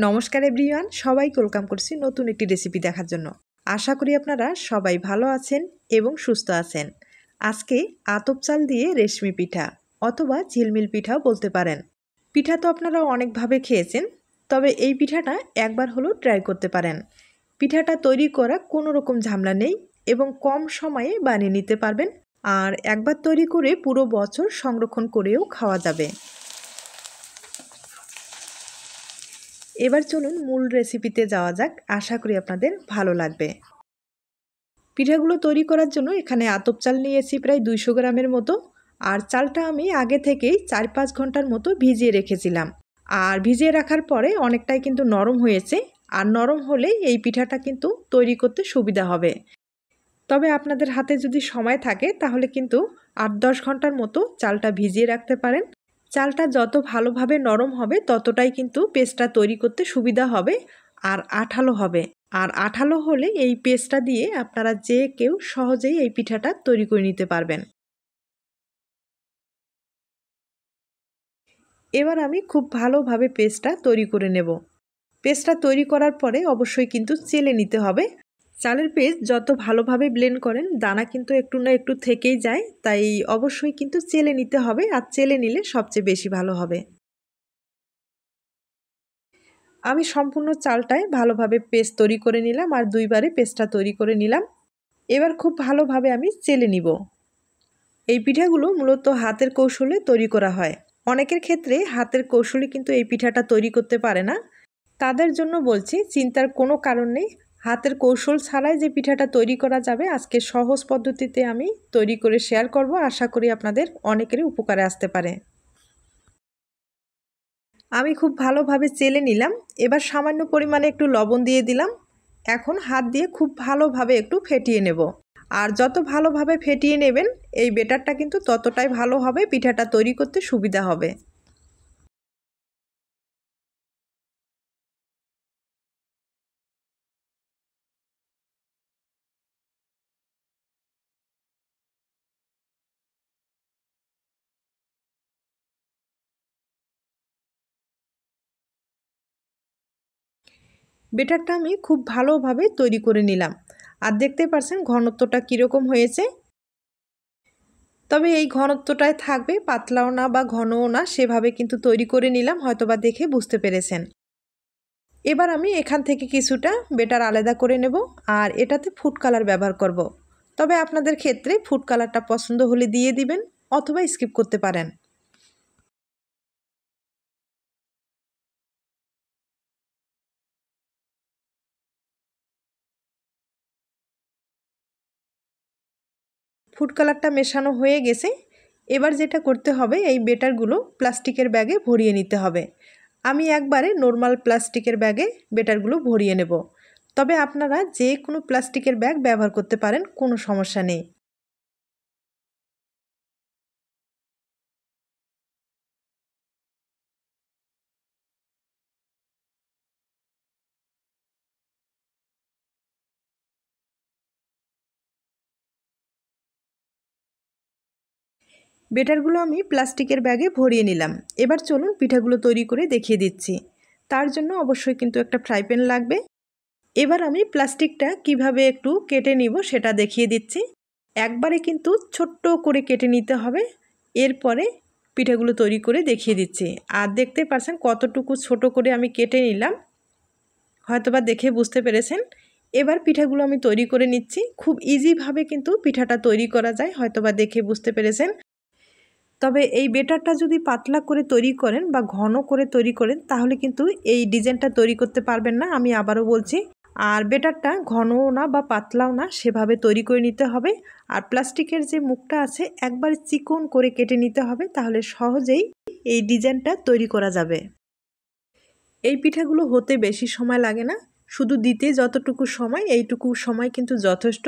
নমস্কার এভরিওয়ান, সবাইকে ওয়েলকাম করছি নতুন একটি রেসিপি দেখার জন্য। আশা করি আপনারা সবাই ভালো আছেন এবং সুস্থ আছেন। আজকে আতপ চাল দিয়ে রেশমি পিঠা অথবা ঝিলমিল পিঠাও বলতে পারেন। পিঠা তো আপনারা অনেকভাবে খেয়েছেন, তবে এই পিঠাটা একবার হলেও ট্রাই করতে পারেন। পিঠাটা তৈরি করা কোনো রকম ঝামেলা নেই এবং কম সময়ে বানিয়ে নিতে পারবেন। আর একবার তৈরি করে পুরো বছর সংরক্ষণ করেও খাওয়া যাবে। এবার চলুন মূল রেসিপিতে যাওয়া যাক, আশা করি আপনাদের ভালো লাগবে। পিঠাগুলো তৈরি করার জন্য এখানে আতপ চাল নিয়েছি প্রায় 200 গ্রামের মতো। আর চালটা আমি আগে থেকেই 4-5 ঘন্টার মতো ভিজিয়ে রেখেছিলাম। আর ভিজিয়ে রাখার পরে অনেকটাই কিন্তু নরম হয়েছে। আর নরম হলে এই পিঠাটা কিন্তু তৈরি করতে সুবিধা হবে। তবে আপনাদের হাতে যদি সময় থাকে তাহলে কিন্তু 8-10 ঘন্টার মতো চালটা ভিজিয়ে রাখতে পারেন। চালটা যত ভালোভাবে নরম হবে ততটাই কিন্তু পেস্টটা তৈরি করতে সুবিধা হবে আর আঠালো হবে। আর আঠালো হলে এই পেস্টটা দিয়ে আপনারা যে কেউ সহজেই এই পিঠাটা তৈরি করে নিতে পারবেন। এবার আমি খুব ভালোভাবে পেস্টটা তৈরি করে নেব। পেস্টটা তৈরি করার পরে অবশ্যই কিন্তু চেলে নিতে হবে। চালের পেস্ট যত ভালোভাবে ব্লেন্ড করেন দানা কিন্তু একটু না একটু থেকেই যায়, তাই অবশ্যই কিন্তু চেলে নিতে হবে। আর চেলে নিলে সবচেয়ে বেশি ভালো হবে। আমি সম্পূর্ণ চালটাই ভালোভাবে পেস্ট তৈরি করে নিলাম আর 2 বারে পেস্টটা তৈরি করে নিলাম। এবার খুব ভালোভাবে আমি চেলে নিব। এই পিঠাগুলো মূলত হাতের কৌশলে তৈরি করা হয়। অনেকের ক্ষেত্রে হাতের কৌশলে কিন্তু এই পিঠাটা তৈরি করতে পারে না। তাদের জন্য বলছি, চিন্তার কোনো কারণ নেই। হাতের কৌশল ছাড়াই যে পিঠাটা তৈরি করা যাবে আজকে সহজ পদ্ধতিতে আমি তৈরি করে শেয়ার করব। আশা করি আপনাদের অনেকেরই উপকারে আসতে পারে। আমি খুব ভালোভাবে চেলে নিলাম। এবার সামান্য পরিমাণে একটু লবণ দিয়ে দিলাম। এখন হাত দিয়ে খুব ভালোভাবে একটু ফেটিয়ে নেব। আর যত ভালোভাবে ফেটিয়ে নেবেন এই ব্যাটারটা কিন্তু ততটাই ভালো হবে, পিঠাটা তৈরি করতে সুবিধা হবে। ব্যাটারটা আমি খুব ভালোভাবে তৈরি করে নিলাম। আর দেখতে পাচ্ছেন ঘনত্বটা কীরকম হয়েছে। তবে এই ঘনত্বটায় থাকবে, পাতলাও না বা ঘনও না, সেভাবে কিন্তু তৈরি করে নিলাম, হয়তোবা দেখে বুঝতে পেরেছেন। এবার আমি এখান থেকে কিছুটা ব্যাটার আলাদা করে নেব আর এটাতে ফুড কালার ব্যবহার করব। তবে আপনাদের ক্ষেত্রে ফুড কালারটা পছন্দ হলে দিয়ে দিবেন অথবা স্কিপ করতে পারেন। ফুড কালারটা মেশানো হয়ে গেছে। এবার যেটা করতে হবে, এই ব্যাটারগুলো প্লাস্টিকের ব্যাগে ভরিয়ে নিতে হবে। আমি একবারে নর্মাল প্লাস্টিকের ব্যাগে ব্যাটারগুলো ভরিয়ে নেব। তবে আপনারা যে কোনো প্লাস্টিকের ব্যাগ ব্যবহার করতে পারেন, কোনো সমস্যা নেই। ব্যাটারগুলো আমি প্লাস্টিকের ব্যাগে ভরিয়ে নিলাম। এবার চলুন পিঠাগুলো তৈরি করে দেখিয়ে দিচ্ছি। তার জন্য অবশ্যই কিন্তু একটা ফ্রাই প্যান লাগবে। এবার আমি প্লাস্টিকটা কিভাবে একটু কেটে নিব সেটা দেখিয়ে দিচ্ছি। একবারে কিন্তু ছোট্ট করে কেটে নিতে হবে। এরপরে পিঠাগুলো তৈরি করে দেখিয়ে দিচ্ছি। আর দেখতে পাচ্ছেন কতটুকু ছোট করে আমি কেটে নিলাম, হয়তোবা দেখে বুঝতে পেরেছেন। এবার পিঠাগুলো আমি তৈরি করে নিচ্ছি। খুব ইজিভাবে কিন্তু পিঠাটা তৈরি করা যায়, হয়তোবা দেখে বুঝতে পেরেছেন। তবে এই ব্যাটারটা যদি পাতলা করে তৈরি করেন বা ঘন করে তৈরি করেন তাহলে কিন্তু এই ডিজাইনটা তৈরি করতে পারবেন না, আমি আবারও বলছি। আর ব্যাটারটা ঘনও না বা পাতলাও না, সেভাবে তৈরি করে নিতে হবে। আর প্লাস্টিকের যে মুখটা আছে একবার চিকন করে কেটে নিতে হবে, তাহলে সহজেই এই ডিজাইনটা তৈরি করা যাবে। এই পিঠাগুলো হতে বেশি সময় লাগে না, শুধু দিতে যতটুকু সময় এইটুকু সময় কিন্তু যথেষ্ট।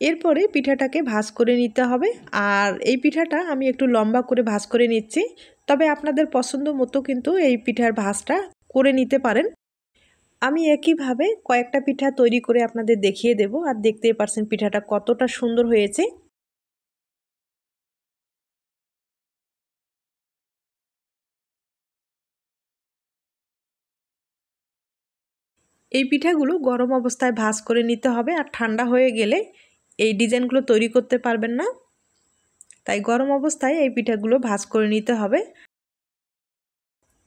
এরপরে পিঠাটাকে ভাঁজ করে নিতে হবে। আর এই পিঠাটা আমি একটু লম্বা করে ভাঁজ করে নিচ্ছি। তবে আপনাদের পছন্দ মতো কিন্তু এই পিঠার ভাঁজটা করে নিতে পারেন। আমি একইভাবে কয়েকটা পিঠা তৈরি করে আপনাদের দেখিয়ে দেব। আর দেখতেই পারছেন পিঠাটা কতটা সুন্দর হয়েছে। এই পিঠাগুলো গরম অবস্থায় ভাজ করে নিতে হবে, আর ঠান্ডা হয়ে গেলে এই ডিজাইনগুলো তৈরি করতে পারবেন না। তাই গরম অবস্থায় এই পিঠাগুলো ভাজ করে নিতে হবে।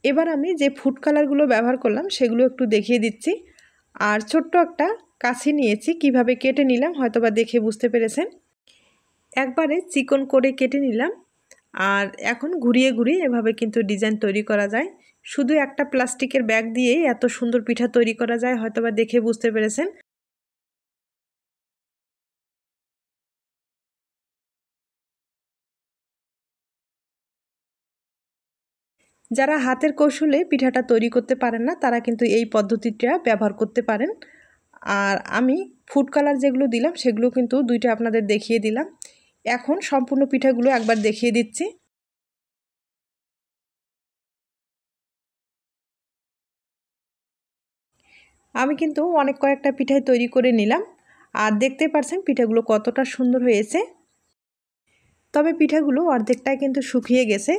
এবার আমি যে ফুড কালারগুলো ব্যবহার করলাম সেগুলো একটু দেখিয়ে দিচ্ছি। আর ছোট্ট একটা কাছি নিয়েছি, কিভাবে কেটে নিলাম হয়তোবা দেখে বুঝতে পেরেছেন। একবারে চিকন করে কেটে নিলাম, আর এখন ঘুরিয়ে ঘুরিয়ে এভাবে কিন্তু ডিজাইন তৈরি করা যায়। শুধু একটা প্লাস্টিকের ব্যাগ দিয়েই এত সুন্দর পিঠা তৈরি করা যায়, হয়তোবা দেখে বুঝতে পেরেছেন। যারা হাতের কৌশলে পিঠাটা তৈরি করতে পারেন না তারা কিন্তু এই পদ্ধতিটা ব্যবহার করতে পারেন। আর আমি ফুড কালার যেগুলো দিলাম সেগুলো কিন্তু দুইটা আপনাদের দেখিয়ে দিলাম। এখন সম্পূর্ণ পিঠাগুলো একবার দেখিয়ে দিচ্ছি। আমি কিন্তু অনেক কয়েকটা পিঠাই তৈরি করে নিলাম, আর দেখতে পাচ্ছেন পিঠাগুলো কতটা সুন্দর হয়েছে। তবে পিঠাগুলো অর্ধেকটাই কিন্তু শুকিয়ে গেছে,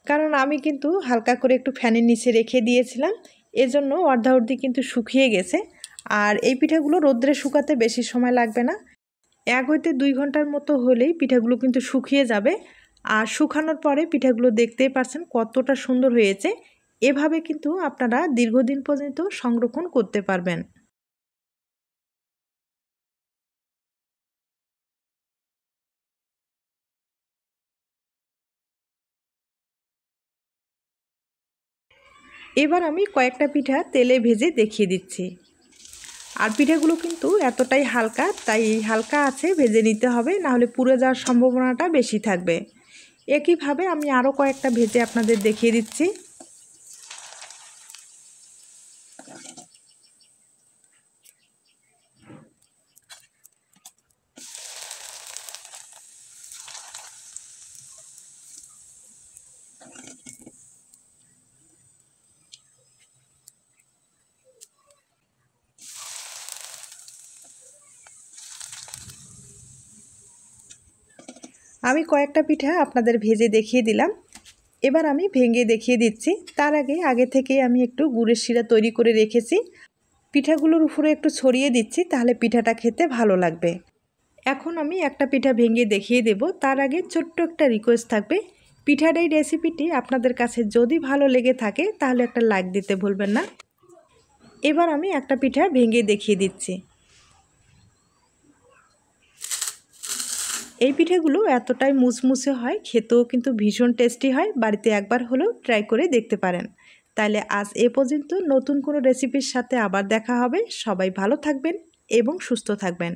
কারণ আমি কিন্তু হালকা করে একটু ফ্যানের নিচে রেখে দিয়েছিলাম, এজন্য অর্ধাঅর্ধি কিন্তু শুকিয়ে গেছে। আর এই পিঠাগুলো রোদ্রে শুকাতে বেশি সময় লাগবে না, 1 হইতে 2 ঘন্টার মতো হলেই পিঠাগুলো কিন্তু শুকিয়ে যাবে। আর শুকানোর পরে পিঠাগুলো দেখতেই পাচ্ছেন কতটা সুন্দর হয়েছে। এভাবে কিন্তু আপনারা দীর্ঘদিন পর্যন্ত সংরক্ষণ করতে পারবেন। এবার আমি কয়েকটা পিঠা তেলে ভেজে দেখিয়ে দিচ্ছি। আর পিঠাগুলো কিন্তু এতটাই হালকা, তাই হালকা আছে ভেজে নিতে হবে, নাহলে পুড়ে যাওয়ার সম্ভাবনাটা বেশি থাকবে। একইভাবে আমি আরও কয়েকটা ভেজে আপনাদের দেখিয়ে দিচ্ছি। আমি কয়েকটা পিঠা আপনাদের ভেজে দেখিয়ে দিলাম, এবার আমি ভেঙে দেখিয়ে দিচ্ছি। তার আগে থেকেই আমি একটু গুড়ের শিরা তৈরি করে রেখেছি, পিঠাগুলোর উপরে একটু ছড়িয়ে দিচ্ছি, তাহলে পিঠাটা খেতে ভালো লাগবে। এখন আমি একটা পিঠা ভেঙে দেখিয়ে দেব। তার আগে ছোট্ট একটা রিকোয়েস্ট থাকবে, পিঠার এই রেসিপিটি আপনাদের কাছে যদি ভালো লেগে থাকে তাহলে একটা লাইক দিতে ভুলবেন না। এবার আমি একটা পিঠা ভেঙে দেখিয়ে দিচ্ছি। এই পিঠাগুলো এতটাই মুচমুচে হয়, খেতেও কিন্তু ভীষণ টেস্টি হয়। বাড়িতে একবার হলেও ট্রাই করে দেখতে পারেন। তাহলে আজ এ পর্যন্ত, নতুন কোনো রেসিপির সাথে আবার দেখা হবে। সবাই ভালো থাকবেন এবং সুস্থ থাকবেন।